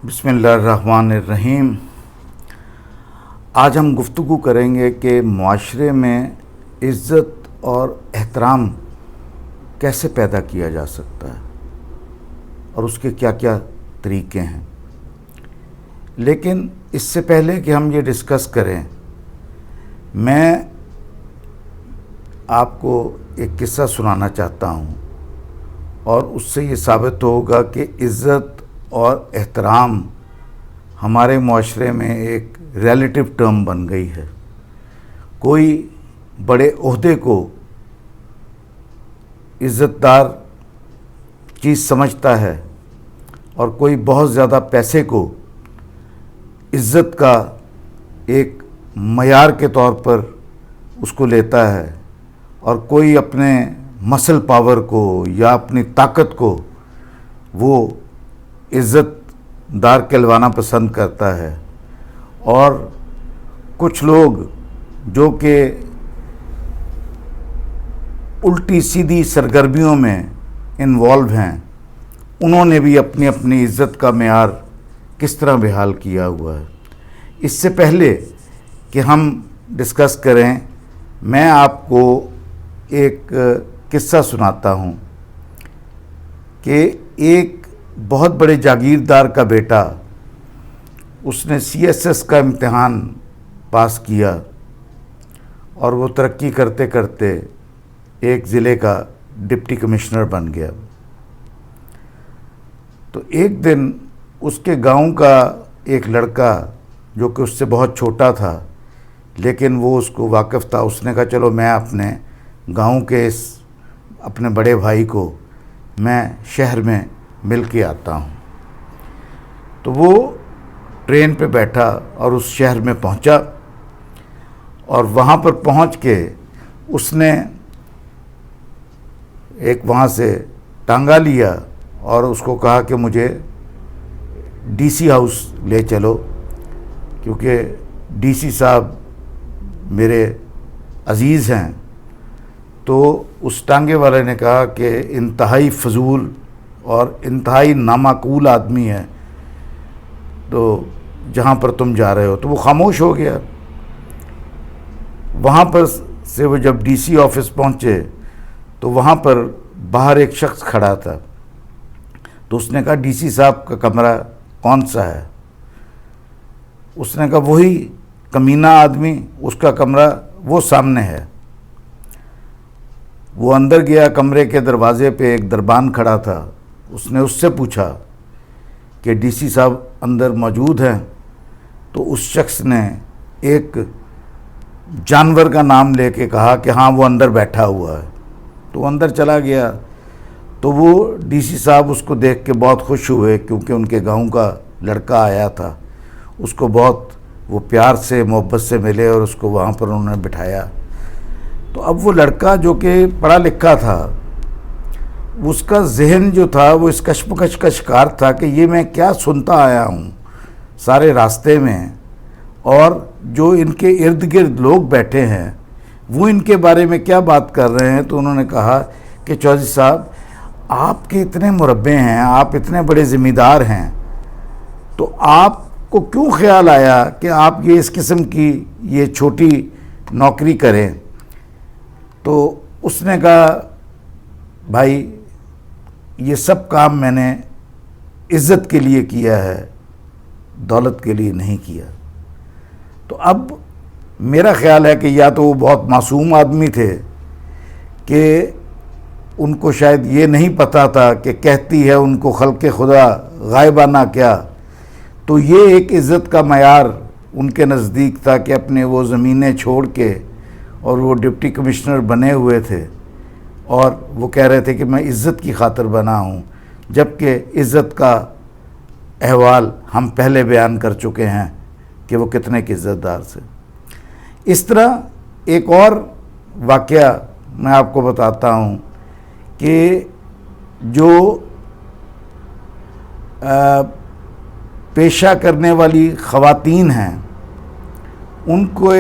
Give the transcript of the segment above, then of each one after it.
بسم اللہ الرحمن الرحیم۔ آج ہم گفتگو کریں گے کہ معاشرے میں عزت اور احترام کیسے پیدا کیا جا سکتا ہے اور اس کے کیا کیا طریقے ہیں۔ لیکن اس سے پہلے کہ ہم یہ ڈسکس کریں، میں آپ کو ایک قصہ سنانا چاہتا ہوں اور اس سے یہ ثابت ہوگا کہ عزت اور احترام ہمارے معاشرے میں ایک ریلیٹیو ٹرم بن گئی ہے۔ کوئی بڑے عہدے کو عزت دار چیز سمجھتا ہے اور کوئی بہت زیادہ پیسے کو عزت کا ایک معیار کے طور پر اس کو لیتا ہے، اور کوئی اپنے مسل پاور کو یا اپنی طاقت کو وہ عزت دار کہلوانا پسند کرتا ہے، اور کچھ لوگ جو کہ الٹی سیدھی سرگرمیوں میں انوالو ہیں، انہوں نے بھی اپنی اپنی عزت کا معیار کس طرح بحال کیا ہوا ہے۔ اس سے پہلے کہ ہم ڈسکس کریں، میں آپ کو ایک قصہ سناتا ہوں کہ ایک بہت بڑے جاگیردار کا بیٹا، اس نے CSS کا امتحان پاس کیا اور وہ ترقی کرتے کرتے ایک ضلع کا ڈپٹی کمشنر بن گیا۔ تو ایک دن اس کے گاؤں کا ایک لڑکا جو کہ اس سے بہت چھوٹا تھا لیکن وہ اس کو واقف تھا، اس نے کہا چلو میں اپنے گاؤں کے اس اپنے بڑے بھائی کو میں شہر میں مل کے آتا ہوں۔ تو وہ ٹرین پہ بیٹھا اور اس شہر میں پہنچا، اور وہاں پر پہنچ کے اس نے ایک وہاں سے ٹانگا لیا اور اس کو کہا کہ مجھے DC ہاؤس لے چلو، کیونکہ DC صاحب میرے عزیز ہیں۔ تو اس ٹانگے والے نے کہا کہ انتہائی فضول اور انتہائی نامعقول آدمی ہے، تو جہاں پر تم جا رہے ہو۔ تو وہ خاموش ہو گیا۔ وہاں پر سے وہ جب DC آفس پہنچے تو وہاں پر باہر ایک شخص کھڑا تھا، تو اس نے کہا DC صاحب کا کمرہ کون سا ہے؟ اس نے کہا وہی کمینہ آدمی، اس کا کمرہ وہ سامنے ہے۔ وہ اندر گیا، کمرے کے دروازے پہ ایک دربان کھڑا تھا، اس نے اس سے پوچھا کہ DC صاحب اندر موجود ہیں؟ تو اس شخص نے ایک جانور کا نام لے کے کہا کہ ہاں وہ اندر بیٹھا ہوا ہے۔ تو وہ اندر چلا گیا۔ تو وہ DC صاحب اس کو دیکھ کے بہت خوش ہوئے، کیونکہ ان کے گاؤں کا لڑکا آیا تھا، اس کو بہت وہ پیار سے محبت سے ملے اور اس کو وہاں پر انہوں نے بٹھایا۔ تو اب وہ لڑکا جو کہ پڑھا لکھا تھا، اس کا ذہن جو تھا وہ اس کشمکش کا شکار تھا کہ یہ میں کیا سنتا آیا ہوں سارے راستے میں، اور جو ان کے ارد گرد لوگ بیٹھے ہیں وہ ان کے بارے میں کیا بات کر رہے ہیں۔ تو انہوں نے کہا کہ چودھری صاحب آپ کے اتنے مربے ہیں، آپ اتنے بڑے ذمہ دار ہیں، تو آپ کو کیوں خیال آیا کہ آپ یہ اس قسم کی یہ چھوٹی نوکری کریں؟ تو اس نے کہا بھائی یہ سب کام میں نے عزت کے لیے کیا ہے، دولت کے لیے نہیں کیا۔ تو اب میرا خیال ہے کہ یا تو وہ بہت معصوم آدمی تھے کہ ان کو شاید یہ نہیں پتہ تھا کہ کہتی ہے ان کو خلق خدا غائبانہ کیا۔ تو یہ ایک عزت کا معیار ان کے نزدیک تھا کہ اپنے وہ زمینیں چھوڑ کے، اور وہ ڈپٹی کمشنر بنے ہوئے تھے اور وہ کہہ رہے تھے کہ میں عزت کی خاطر بنا ہوں، جبکہ عزت کا احوال ہم پہلے بیان کر چکے ہیں کہ وہ کتنے کی عزت دار سے۔ اس طرح ایک اور واقعہ میں آپ کو بتاتا ہوں کہ جو پیشہ کرنے والی خواتین ہیں، ان کو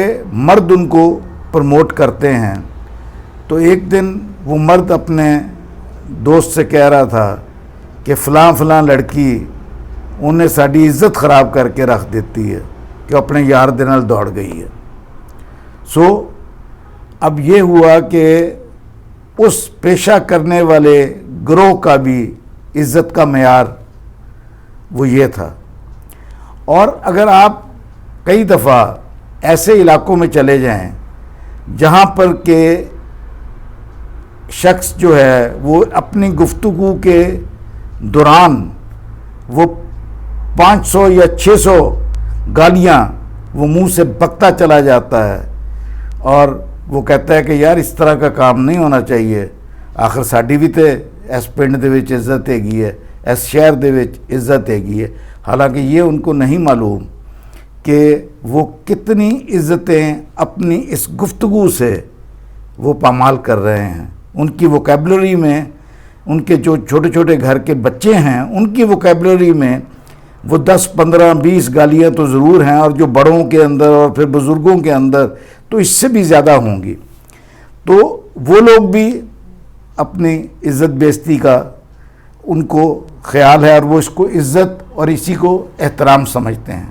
مرد ان کو پروموٹ کرتے ہیں، تو ایک دن وہ مرد اپنے دوست سے کہہ رہا تھا کہ فلاں فلاں لڑکی انہیں ساری عزت خراب کر کے رکھ دیتی ہے کہ اپنے یار دے نال دوڑ گئی ہے. سو اب یہ ہوا کہ اس پیشہ کرنے والے گروہ کا بھی عزت کا معیار وہ یہ تھا. اور اگر آپ کئی دفعہ ایسے علاقوں میں چلے جائیں جہاں پر کہ شخص جو ہے وہ اپنی گفتگو کے دوران وہ 500 یا 600 گالیاں وہ منہ سے بکتا چلا جاتا ہے اور وہ کہتا ہے کہ یار اس طرح کا کام نہیں ہونا چاہیے, آخر ساڈی بھی تے اس پنڈ دے وچ عزت ہیگی ہے, اس شہر دے وچ عزت ہیگی ہے. حالانکہ یہ ان کو نہیں معلوم کہ وہ کتنی عزتیں اپنی اس گفتگو سے وہ پامال کر رہے ہیں. ان کی ووکیبلری میں, ان کے جو چھوٹے چھوٹے گھر کے بچے ہیں ان کی ووکیبلری میں وہ 10 15 20 گالیاں تو ضرور ہیں, اور جو بڑوں کے اندر اور پھر بزرگوں کے اندر تو اس سے بھی زیادہ ہوں گی. تو وہ لوگ بھی اپنی عزت بیزتی کا ان کو خیال ہے اور وہ اس کو عزت اور اسی کو احترام سمجھتے ہیں.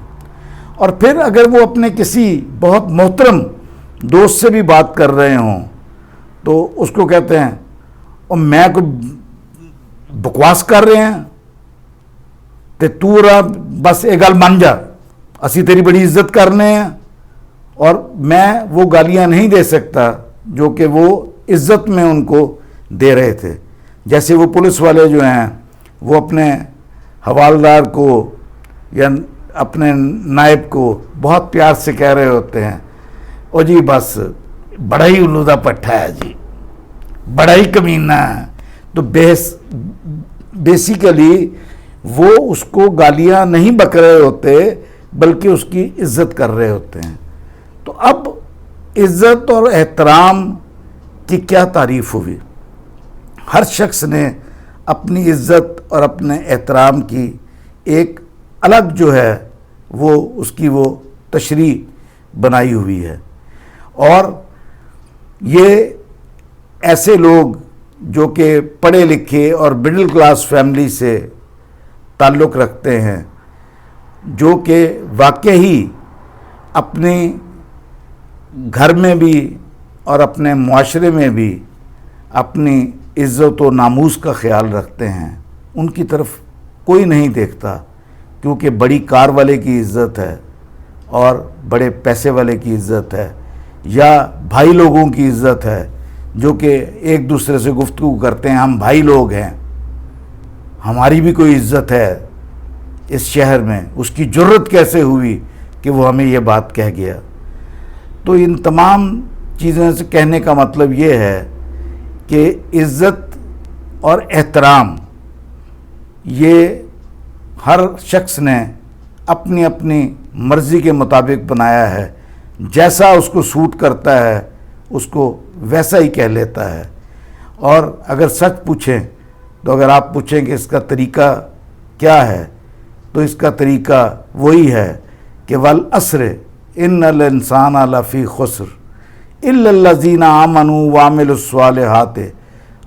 اور پھر اگر وہ اپنے کسی بہت محترم دوست سے بھی بات کر رہے ہوں تو اس کو کہتے ہیں اور میں کوئی بکواس کر رہے ہیں تے تو رہا بس ایک گل مان جا, اسی تیری بڑی عزت کرنے ہیں. اور میں وہ گالیاں نہیں دے سکتا جو کہ وہ عزت میں ان کو دے رہے تھے. جیسے وہ پولیس والے جو ہیں وہ اپنے حوالدار کو یا اپنے نائب کو بہت پیار سے کہہ رہے ہوتے ہیں او جی بس بڑا ہی الو دا پٹھا ہے جی, بڑا ہی کمینہ ہے. تو بیسیکلی وہ اس کو گالیاں نہیں بک رہے ہوتے بلکہ اس کی عزت کر رہے ہوتے ہیں. تو اب عزت اور احترام کی کیا تعریف ہوئی. ہر شخص نے اپنی عزت اور اپنے احترام کی ایک الگ جو ہے وہ اس کی وہ تشریح بنائی ہوئی ہے. اور یہ ایسے لوگ جو کہ پڑھے لکھے اور مڈل کلاس فیملی سے تعلق رکھتے ہیں, جو کہ واقعی اپنے گھر میں بھی اور اپنے معاشرے میں بھی اپنی عزت و ناموس کا خیال رکھتے ہیں, ان کی طرف کوئی نہیں دیکھتا, کیونکہ بڑی کار والے کی عزت ہے اور بڑے پیسے والے کی عزت ہے, یا بھائی لوگوں کی عزت ہے جو کہ ایک دوسرے سے گفتگو کرتے ہیں ہم بھائی لوگ ہیں, ہماری بھی کوئی عزت ہے اس شہر میں, اس کی جرت کیسے ہوئی کہ وہ ہمیں یہ بات کہہ گیا. تو ان تمام چیزوں سے کہنے کا مطلب یہ ہے کہ عزت اور احترام یہ ہر شخص نے اپنی اپنی مرضی کے مطابق بنایا ہے, جیسا اس کو سوٹ کرتا ہے اس کو ویسا ہی کہہ لیتا ہے. اور اگر سچ پوچھیں تو اگر آپ پوچھیں کہ اس کا طریقہ کیا ہے تو اس کا طریقہ وہی ہے کہ والعصر ان الانسان لفی خسر الا الذین آمنوا وعملوا الصالحات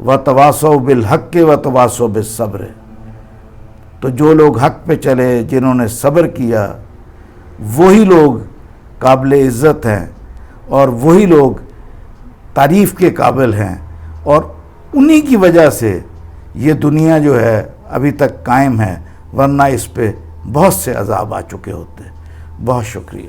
وتواصوا بالحق وتواصوا بالصبر. تو جو لوگ حق پہ چلے, جنہوں نے صبر کیا, وہی لوگ قابل عزت ہیں اور وہی لوگ تعریف کے قابل ہیں, اور انہی کی وجہ سے یہ دنیا جو ہے ابھی تک قائم ہے, ورنہ اس پہ بہت سے عذاب آ چکے ہوتے. بہت شکریہ.